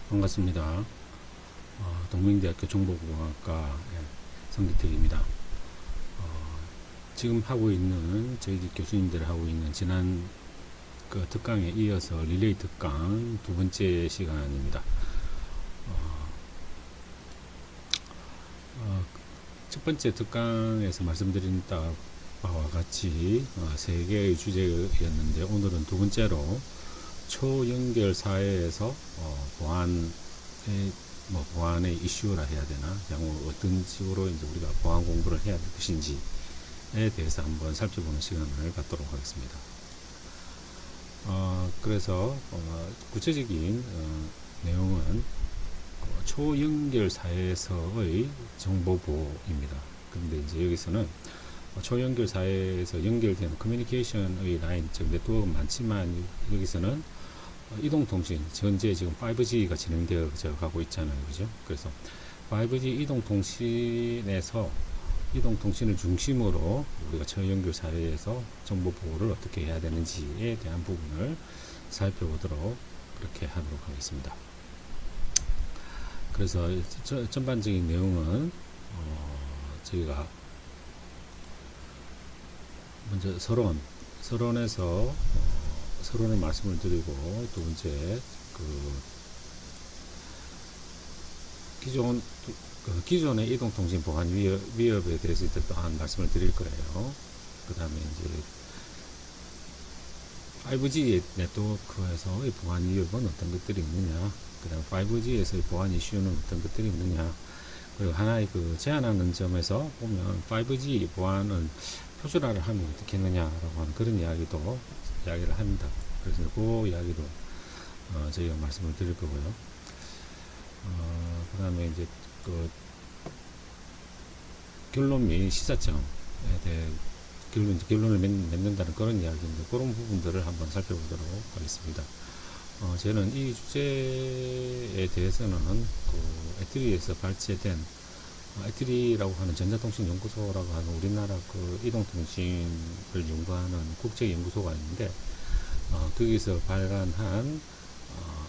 반갑습니다. 동명대학교 정보공학과 성기택입니다. 지금 하고 있는 저희 교수님들 하고 있는 지난 그 특강에 이어서 릴레이 특강 두 번째 시간입니다. 첫 번째 특강에서 말씀드린 바와 같이 세 개의 주제였는데, 오늘은 두 번째로 초연결 사회에서 보안의 이슈라 해야 되나, 향후 어떤 식으로 이제 우리가 보안 공부를 해야 될 것인지에 대해서 한번 살펴보는 시간을 갖도록 하겠습니다. 그래서 구체적인 내용은 초연결 사회에서의 정보보호입니다. 그런데 이제 여기서는 초연결 사회에서 연결되는 커뮤니케이션의 라인, 즉 네트워크는 많지만, 여기서는 이동통신, 현재 지금 5G가 진행되어 가고 있잖아요. 그죠? 그래서 5G 이동통신을 중심으로 우리가 초연결 사회에서 정보 보호를 어떻게 해야 되는지에 대한 부분을 살펴보도록 그렇게 하도록 하겠습니다. 그래서 전반적인 내용은 저희가 먼저 서론에서 서론을 말씀을 드리고, 두 번째 기존의 이동통신 보안 위협에 대해서 또한 말씀을 드릴 거예요. 그 다음에 이제 5G 네트워크에서의 보안 위협은 어떤 것들이 있느냐, 그 다음 5G에서의 보안 이슈는 어떤 것들이 있느냐, 그리고 하나의 제안하는 점에서 보면 5G 보안은 표준화를 하면 어떻게 했느냐라고 하는 그런 이야기를 합니다. 그래서 그 이야기도 저희가 말씀을 드릴 거고요. 그 다음에 이제 결론 및 시사점에 대해 결론을 맺는다는 그런 이야기인데, 그런 부분들을 한번 살펴보도록 하겠습니다. 저는 이 주제에 대해서는 애트리에서 발제된 애트리라고 하는 전자통신연구소라고 하는 우리나라 이동통신을 연구하는 국제연구소가 있는데, 거기서 발간한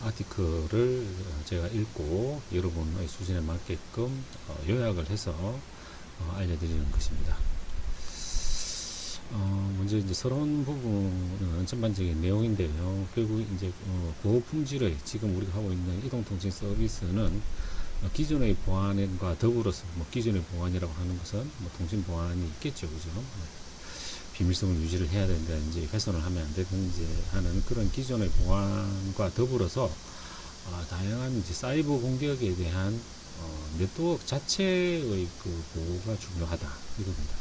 아티클을 제가 읽고 여러분의 수준에 맞게끔 요약을 해서 알려드리는 것입니다. 먼저 이제 서론 부분은 전반적인 내용인데요. 결국 이제 고품질의 지금 우리가 하고 있는 이동통신 서비스는 기존의 보안과 더불어서 기존의 보안이라고 하는 것은 통신 보안이 있겠죠, 그죠? 비밀성을 유지를 해야 된다든지 훼손을 하면 안 되든지 하는 그런 기존의 보안과 더불어서 다양한 이제 사이버 공격에 대한 네트워크 자체의 보호가 중요하다, 이겁니다.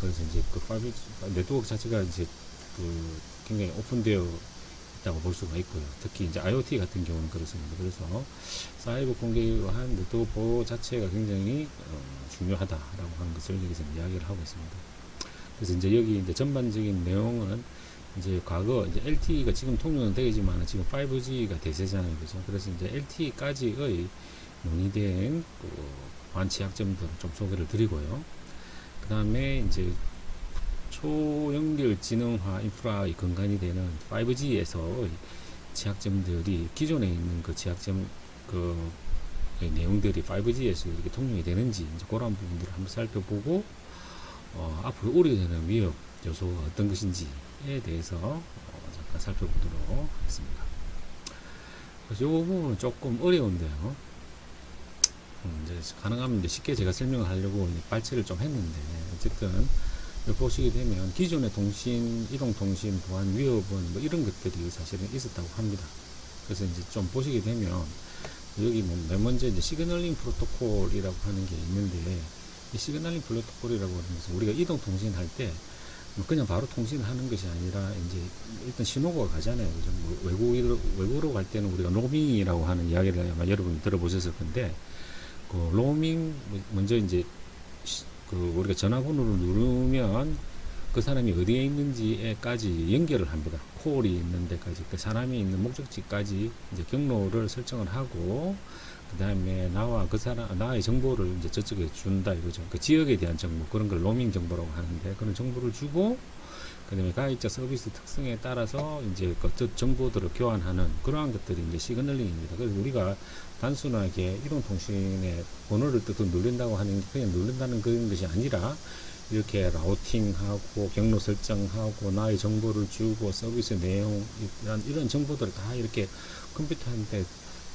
그래서 이제 5G 네트워크 자체가 이제 굉장히 오픈되어 있다고 볼 수가 있고요. 특히 이제 IoT 같은 경우는 그렇습니다. 그래서 사이버 공격으로 한 네트워크 보호 자체가 굉장히 중요하다라고 하는 것을 여기서 이야기를 하고 있습니다. 그래서 이제 여기 이제 전반적인 내용은 이제 과거 이제 LTE가 지금 통용은 되지만 지금 5G가 대세잖아요, 그죠? 그래서 이제 LTE까지의 논의된 보안 취약점들을 좀 소개를 드리고요. 그 다음에 이제 초연결 지능화 인프라의 근간이 되는 5G에서의 취약점들이 기존에 있는 취약점 내용들이 5G에서 이렇게 통용이 되는지 이제 그런 부분들을 한번 살펴보고, 앞으로 우려되는 위협 요소가 어떤 것인지에 대해서 잠깐 살펴보도록 하겠습니다. 그래서 이 부분은 조금 어려운데요. 이제 가능하면 이제 쉽게 제가 설명을 하려고 발췌를 좀 했는데, 어쨌든 보시게 되면 기존의 이동통신 보안 위협은 이런 것들이 사실은 있었다고 합니다. 그래서 이제 좀 보시게 되면 여기 맨 먼저 이제 시그널링 프로토콜이라고 하는 게 있는데, 이 시그널링 프로토콜이라고 하는 것은 우리가 이동통신 할 때 그냥 바로 통신하는 것이 아니라 이제 일단 신호가 가잖아요. 그죠? 외국으로 갈 때는 우리가 로밍이라고 하는 이야기를 아마 여러분이 들어보셨을 건데, 로밍 먼저 이제 우리가 전화번호를 누르면 그 사람이 어디에 있는지에까지 연결을 합니다. 콜이 있는 데까지, 그 사람이 있는 목적지까지 이제 경로를 설정을 하고, 그 다음에 나의 정보를 이제 저쪽에 준다 이거죠. 그 지역에 대한 정보, 그런 걸 로밍 정보라고 하는데, 그런 정보를 주고, 그다음에 가입자 서비스 특성에 따라서 이제 그 정보들을 교환하는 그러한 것들이 이제 시그널링입니다. 그래서 우리가 단순하게 이동통신의 번호를 또 누른다고 하는 게 그냥 누른다는 그런 것이 아니라 이렇게 라우팅하고 경로 설정하고 나의 정보를 주고 서비스 내용 이런 정보들을 다 이렇게 컴퓨터한테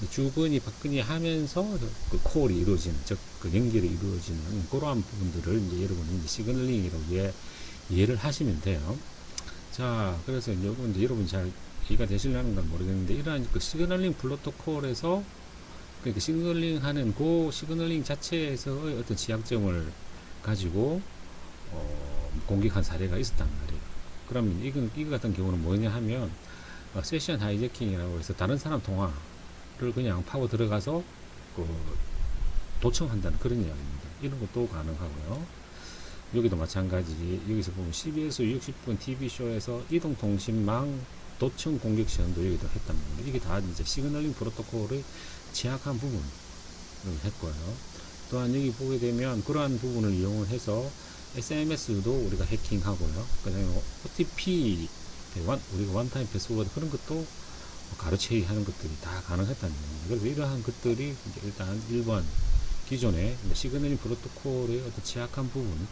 주거니 받거니 하면서 그 콜이 이루어지는 즉 그 연결이 이루어지는 그러한 부분들을 이제 여러분이 이제 시그널링이라고 이해를 하시면 돼요. 자, 그래서 이제 여러분 잘 이해가 되시려는 건 모르겠는데 이러한 그 시그널링 프로토콜에서 그러니까 시그널링 하는 그 시그널링 자체에서의 어떤 취약점을 가지고 공격한 사례가 있었단 말이에요. 그러면 이거 같은 경우는 뭐냐 하면 세션 하이제킹이라고 해서 다른 사람 통화를 그냥 파고 들어가서 그 도청한다는 그런 이야기입니다. 이런 것도 가능하고요. 여기도 마찬가지. 여기서 보면 CBS 60분 TV쇼에서 이동통신망 도청 공격 시연도 여기도 했단 말이에요. 이게 다 이제 시그널링 프로토콜의 취약한 부분을 했고요. 또한 여기 보게 되면 그러한 부분을 이용해서 SMS도 우리가 해킹하고요. 그 다음에 OTP, 우리가 원타임 패스워드 그런 것도 가로채기 하는 것들이 다 가능했다는 겁니다. 그래서 이러한 것들이 이제 일단 1번 기존의 시그널링 프로토콜의 어떤 취약한 부분,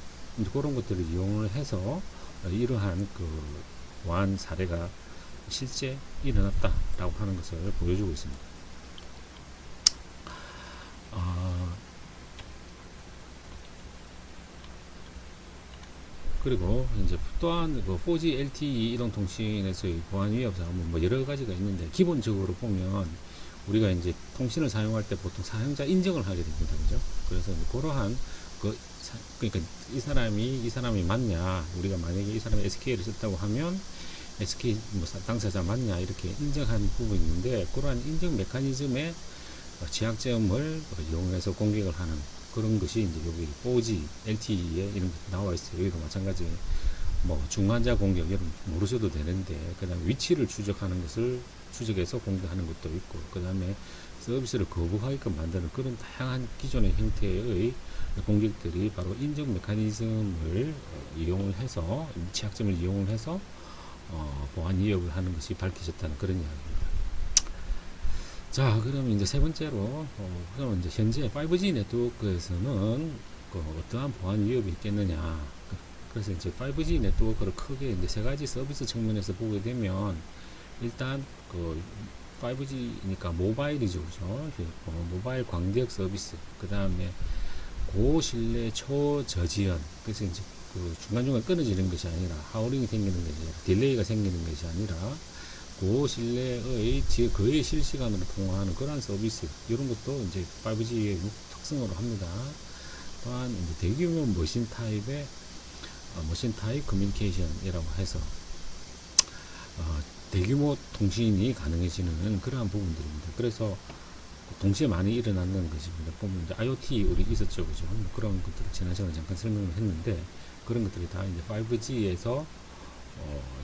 그런 것들을 이용을 해서 이러한 그 보안 사례가 실제 일어났다라고 하는 것을 보여주고 있습니다. 그리고 이제 또한 그 4G LTE 이동통신에서의 보안 위협 사항은 뭐 여러 가지가 있는데 기본적으로 보면 우리가 이제 통신을 사용할 때 보통 사용자 인증을 하게 됩니다, 그죠? 그래서 그러한 그러니까 이 사람이 맞냐, 우리가 만약에 이 사람이 SK를 썼다고 하면 SK 뭐 당사자 맞냐 이렇게 인정하는 부분이 있는데 그러한 인증 메커니즘의 취약점을 이용해서 공격을 하는 그런 것이 이제 여기 4G LTE에 이런 게 나와 있어요. 여기도 마찬가지. 뭐 중환자 공격 여러분 모르셔도 되는데 그다음에 위치를 추적하는 것을 추적해서 공격하는 것도 있고 그다음에 서비스를 거부하게끔 만드는 그런 다양한 기존의 형태의 공격들이 바로 인증 메커니즘을 이용을 해서 취약점을 이용을 해서 보안 위협을 하는 것이 밝혀졌다는 그런 이야기입니다. 자, 그러면 이제 세 번째로, 그러면 이제 현재 5G 네트워크에서는 어떠한 보안 위협이 있겠느냐. 그래서 이제 5G 네트워크를 크게 이제 세 가지 서비스 측면에서 보게 되면, 일단 5G니까 모바일이죠, 그죠? 모바일 광대역 서비스, 그 다음에 고신뢰 초저지연, 그래서 이제 중간중간 끊어지는 것이 아니라, 하우링이 생기는 것이 아니라, 딜레이가 생기는 것이 아니라, 고신뢰의 거의 실시간으로 통화하는 그러한 서비스 이런 것도 이제 5G의 특성으로 합니다. 또한 이제 대규모 머신 타입의 머신 타입 커뮤니케이션이라고 해서 대규모 통신이 가능해지는 그러한 부분들입니다. 그래서 동시에 많이 일어나는 것입니다. 보면 이제 IoT 우리 있었죠, 그죠? 그런 것들을 지난 시간에 잠깐 설명을 했는데 그런 것들이 다 이제 5G에서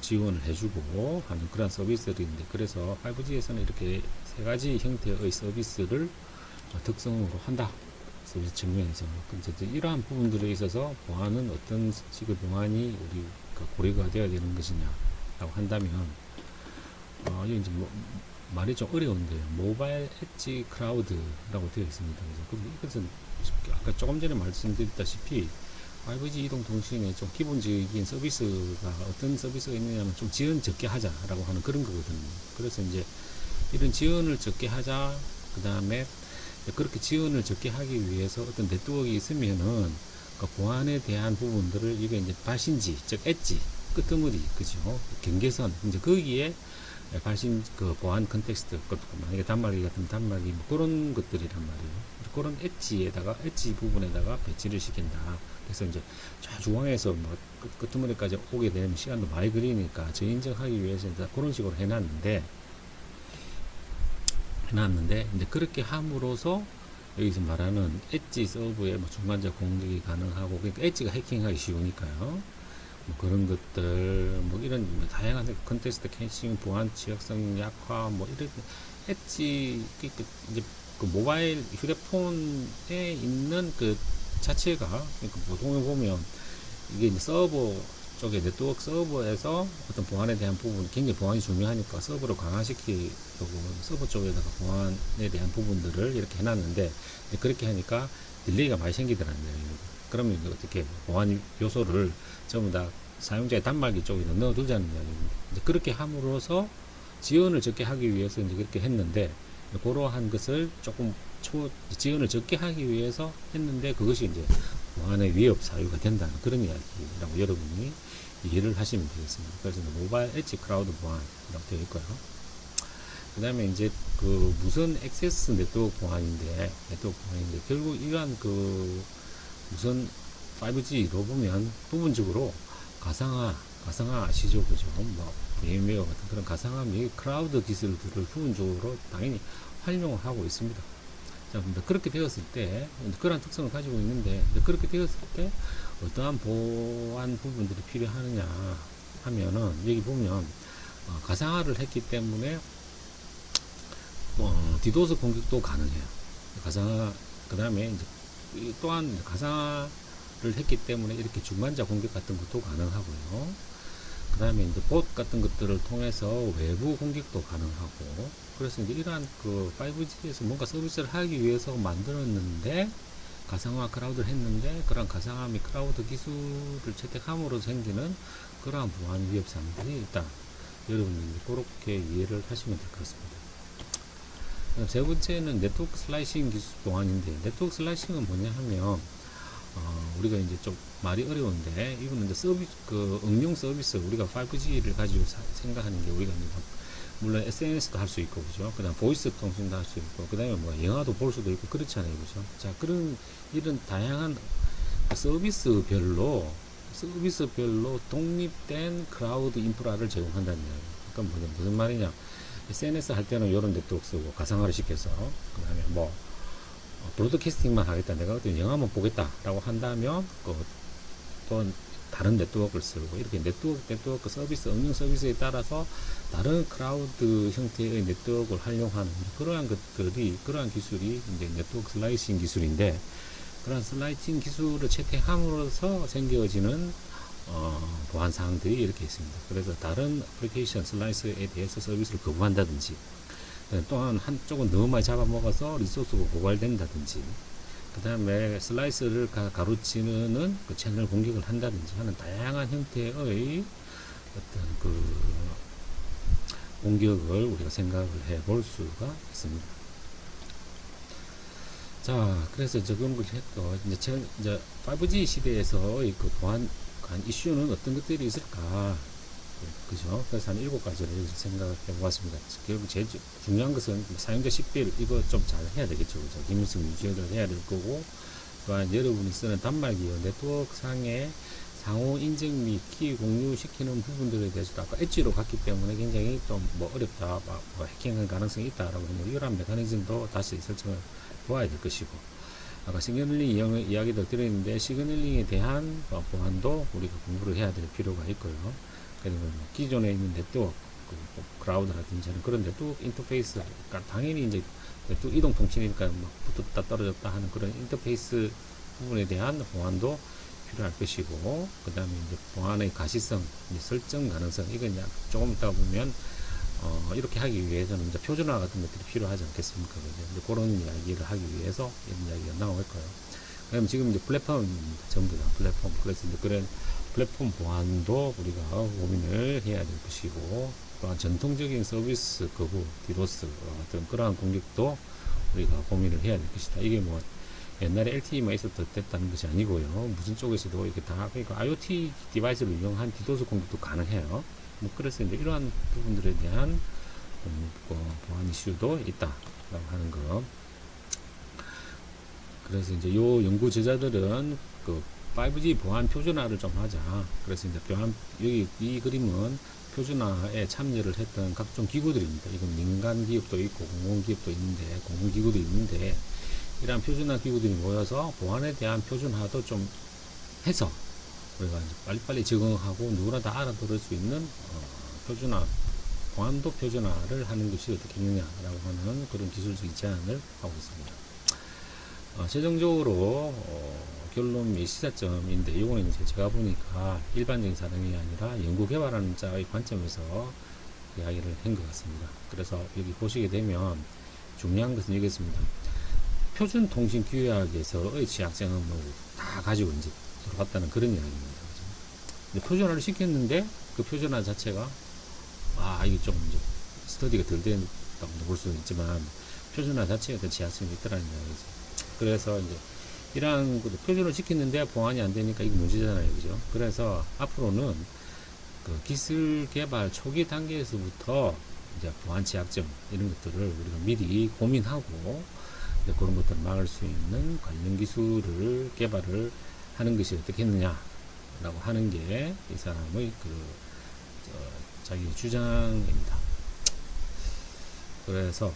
지원을 해주고 하는 그런 서비스들인데 그래서 5G에서는 이렇게 세 가지 형태의 서비스를 특성으로 한다. 서비스 측면에서 이러한 부분들에 있어서 보안은 어떤 식의 보안이 우리가 고려가 되어야 되는 것이냐라고 한다면 이게 이제 말이 좀 어려운데요. 모바일 엣지 클라우드라고 되어 있습니다. 그래서 이것은 아까 조금 전에 말씀드렸다시피 5G 이동통신의 좀 기본적인 서비스가 어떤 서비스가 있느냐면 좀 지연 적게 하자라고 하는 그런 거거든요. 그래서 이제 이런 지연을 적게 하자, 그 다음에 그렇게 지연을 적게 하기 위해서 어떤 네트워크가 있으면은 그 보안에 대한 부분들을 이게 이제 발신지, 즉 엣지, 끄트머리, 그죠? 경계선, 이제 거기에 발신 그 보안 컨텍스트, 만약에 단말기 같은 단말기 뭐 그런 것들이란 말이에요. 그런 엣지 부분에다가 배치를 시킨다. 그래서 이제 중앙에서 뭐 끄트머리까지 오게 되면 시간도 많이 걸리니까 저인증하기 위해서 그런 식으로 해놨는데 이제 그렇게 함으로써 여기서 말하는 엣지 서버에 뭐 중간자 공격이 가능하고 그러니까 엣지가 해킹하기 쉬우니까요. 뭐 그런 것들 뭐 이런 뭐 다양한 컨텍스트 캐싱 보안 취약성 약화 뭐 이런 엣지 이제 그 모바일 휴대폰에 있는 그 자체가 그러니까 보통에 보면 이게 이제 서버 쪽에 네트워크 서버에서 어떤 보안에 대한 부분, 굉장히 보안이 중요하니까 서버를 강화시키고 서버 쪽에다가 보안에 대한 부분들을 이렇게 해놨는데, 그렇게 하니까 딜레이가 많이 생기더라는 거예요. 그러면 이제 어떻게 보안 요소를 전부 다 사용자의 단말기 쪽에다 넣어두자는 이야기입니다. 이제 그렇게 함으로써 지연을 적게 하기 위해서 이제 그렇게 했는데, 그러한 것을 조금 지연을 적게 하기 위해서 했는데, 그것이 이제 보안의 위협 사유가 된다는 그런 이야기라고 여러분이 이해를 하시면 되겠습니다. 그래서 모바일 엣지 클라우드 보안이라고 되어 있고요. 그 다음에 이제 그 무선 액세스 네트워크 보안인데, 결국 이러한 그 무선 5G로 보면 부분적으로 가상화 아시죠? 그죠? 뭐, VM웨어 같은 그런 가상화 및 클라우드 기술들을 부분적으로 당연히 활용을 하고 있습니다. 자, 그렇게 되었을 때, 그런 특성을 가지고 있는데, 그렇게 되었을 때, 어떠한 보안 부분들이 필요하느냐 하면은, 여기 보면, 가상화를 했기 때문에, 디도스 공격도 가능해요. 가상화, 그 다음에, 이제, 또한 가상화를 했기 때문에, 이렇게 중간자 공격 같은 것도 가능하고요. 그 다음에 이제 봇 같은 것들을 통해서 외부 공격도 가능하고, 그래서 이제 이러한 그 5G에서 뭔가 서비스를 하기 위해서 만들었는데, 가상화 클라우드를 했는데, 그런 가상화 및 클라우드 기술을 채택함으로 생기는 그러한 보안 위협 사항들이 있다. 여러분이 그렇게 이해를 하시면 될 것 같습니다. 세 번째는 네트워크 슬라이싱 기술 보안인데, 네트워크 슬라이싱은 뭐냐 하면, 우리가 이제 좀 말이 어려운데, 이거는 이제 서비스, 그 응용 서비스, 우리가 5G를 가지고 생각하는 게, 우리가 이제 물론 SNS도 할 수 있고, 그죠? 그 다음 보이스 통신도 할 수 있고, 그 다음에 뭐 영화도 볼 수도 있고, 그렇잖아요, 그죠? 자, 이런 다양한 서비스별로 독립된 클라우드 인프라를 제공한다는 거예요. 그러니까 무슨 말이냐? SNS 할 때는 이런 네트워크 쓰고, 가상화를 시켜서, 그 다음에 뭐, 브로드캐스팅만 하겠다, 내가 어떤 영화만 보겠다라고 한다면, 또 다른 네트워크를 쓰고, 이렇게 네트워크 서비스, 응용 서비스에 따라서 다른 클라우드 형태의 네트워크를 활용하는 그러한 기술이 이제 네트워크 슬라이싱 기술인데, 그런 슬라이싱 기술을 채택함으로써 생겨지는 보안 사항들이 이렇게 있습니다. 그래서 다른 애플리케이션 슬라이스에 대해서 서비스를 거부한다든지, 또한 한쪽은 너무 많이 잡아먹어서 리소스가 고갈된다든지, 그 다음에 슬라이스를 가로치는 그 채널 공격을 한다든지 하는 다양한 형태의 어떤 그 공격을 우리가 생각을 해 볼 수가 있습니다. 자, 그래서 적용을 했고, 이제 5G 시대에서의 그 보안 이슈는 어떤 것들이 있을까? 그죠? 그래서 한 7가지를 생각해 보았습니다. 결국 제일 중요한 것은 사용자 식별, 이거 좀 잘 해야 되겠죠. 그죠? 기밀성 유지를 해야 될 거고, 또한 여러분이 쓰는 단말기와 네트워크 상의 상호 인증 및 키 공유시키는 부분들에 대해서도 아까 엣지로 갔기 때문에 굉장히 좀 뭐 어렵다, 뭐 해킹할 가능성이 있다라고 하는 이러한 메커니즘도 다시 설정을 보아야 될 것이고, 아까 시그널링 이야기도 드렸는데, 시그널링에 대한 보안도 우리가 공부를 해야 될 필요가 있고요. 그리고 기존에 있는 네트워크, 클라우드라든지 그런 네트워크 인터페이스, 그러니까 당연히 이제 네트워크 이동 통신이니까 막 붙었다 떨어졌다 하는 그런 인터페이스 부분에 대한 보안도 필요할 것이고, 그 다음에 이제 보안의 가시성, 이제 설정 가능성, 이건 이제 조금 있다 보면 이렇게 하기 위해서는 이제 표준화 같은 것들이 필요하지 않겠습니까? 이제 그런 이야기를 하기 위해서 이런 이야기가 나올 거예요. 그럼 지금 이제 플랫폼입니다. 전부 다 플랫폼. 그래서 이제 그런 플랫폼 보안도 우리가 고민을 해야 될 것이고, 또한 전통적인 서비스 거부, 디도스 어떤 그러한 공격도 우리가 고민을 해야 될 것이다. 이게 뭐 옛날에 LTE만 됐다는 것이 아니고요. 무슨 쪽에서도 이렇게 다, 그러니까 IoT 디바이스를 이용한 디도스 공격도 가능해요. 뭐 그래서 이제 이러한 부분들에 대한 보안 이슈도 있다라고 하는 거. 그래서 이제 요 연구 제자들은 그 5G 보안 표준화를 좀 하자. 그래서 이제 여기 이 그림은 표준화에 참여를 했던 각종 기구들입니다. 이건 민간 기업도 있고 공공 기업도 있는데, 공공 기구도 있는데, 이러한 표준화 기구들이 모여서 보안에 대한 표준화도 좀 해서 우리가 이제 빨리빨리 적응하고 누구나 다 알아들을 수 있는 표준화, 보안도 표준화를 하는 것이 어떻겠느냐라고 하는 그런 기술적인 제안을 하고 있습니다. 최종적으로 결론 및 시사점인데, 이거는 이제 제가 보니까 일반적인 사람이 아니라 연구 개발하는 자의 관점에서 이야기를 한 것 같습니다. 그래서 여기 보시게 되면 중요한 것은 여기있습니다. 표준 통신 규약에서의 취약점은 뭐 다 가지고 이제 들어갔다는 그런 이야기입니다. 그죠? 표준화를 시켰는데 그 표준화 자체가 이게 좀 이제 스터디가 덜 된다고 볼 수는 있지만 표준화 자체에 더 취약점이 있더라는 이야기죠. 그래서 이제 이러한 표준을 시켰는데 보완이 안 되니까 이게 문제잖아요. 그죠? 그래서 앞으로는 그 기술 개발 초기 단계에서부터 이제 보안 취약점 이런 것들을 우리가 미리 고민하고 그런 것들을 막을 수 있는 관련 기술을 개발을 하는 것이 어떻겠느냐라고 하는 게 이 사람의 자기 주장입니다. 그래서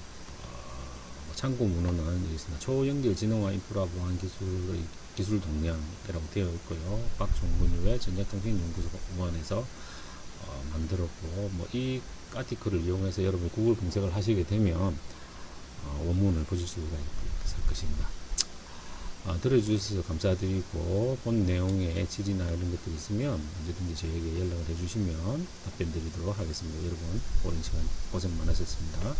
참고 문헌은 여기 있습니다. 초연결 진흥화 인프라 보안 기술의 기술 동량이라고 되어 있고요. 박종근유의 전자통신연구소 원에서 만들었고, 뭐 이 아티클을 이용해서 여러분 구글 검색을 하시게 되면 원문을 보실 수가 있을 것입니다. 들어주셔서 감사드리고, 본 내용의 질이나 이런 것들이 있으면 언제든지 저에게 연락을 해주시면 답변 드리도록 하겠습니다. 여러분 오랜 시간 고생 많으셨습니다.